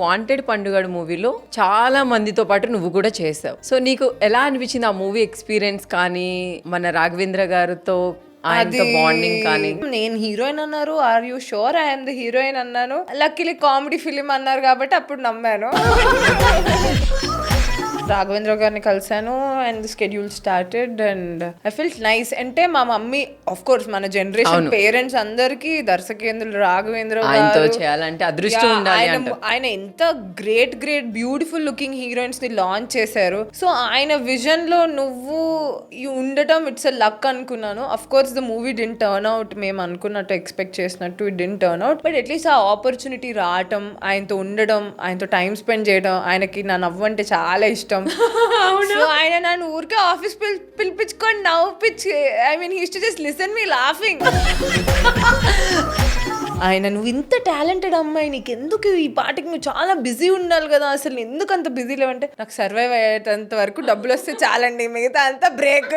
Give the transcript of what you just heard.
Wanted పండుగడు మూవీలో చాలా మందితో పాటు నువ్వు కూడా చేసావు. సో నీకు ఎలా అనిపించింది ఆ మూవీ ఎక్స్పీరియన్స్ కానీ, మన రాఘవేంద్ర గారితో ఆయనతో బాండింగ్ కానీ? నేను హీరోయిన్ అన్నారు, are you sure I'm the heroine అన్నాను. లక్కీలీ కామెడీ ఫిలిం అన్నారు కాబట్టి అప్పుడు నమ్మాను. రాఘవేంద్ర గారిని కలిసాను and schedule started and I felt nice. అంటే మా మమ్మీ ఆఫ్ కోర్స్ మన జనరేషన్ పేరెంట్స్ అందరికి దర్శకేంద్రులు రాఘవేంద్ర గారు చేయాలంటే అదృష్టం ఉండాలి అంటారు. ఆయన ఎంత గ్రేట్ బ్యూటిఫుల్ లుకింగ్ హీరోయిన్స్ ని లాంచ్ చేశారు. సో ఆయన విజన్ లో నువ్వు ఉండటం ఇట్స్ అ లక్ అనుకున్నాను. Of course the movie didn't turn out మేము అనుకున్నట్టు ఎక్స్పెక్ట్ చేసినట్టు it didn't turn out. But at least ఆ ఆపర్చునిటీ రావటం, ఆయనతో ఉండడం, ఆయనతో టైం స్పెండ్ చేయడం, ఆయనకి నా నవ్వు అంటే చాలా ఇష్టం. సో ఆయన నన్ను ఊరికే ఆఫీస్ పిలిపించుకొని నవ్వుపిచ్చి, I mean he used to just listen me laughing. ఆయన నువ్వు ఇంత టాలెంటెడ్ అమ్మాయి, నీకు ఎందుకు ఈ పాటకి నువ్వు చాలా బిజీ ఉండాలి కదా, అసలు ఎందుకు అంత బిజీ లేవంటే, నాకు సర్వైవ్ అయ్యేంత వరకు డబ్బులు వస్తే చాలండి, మిగతా అంతా బ్రేక్.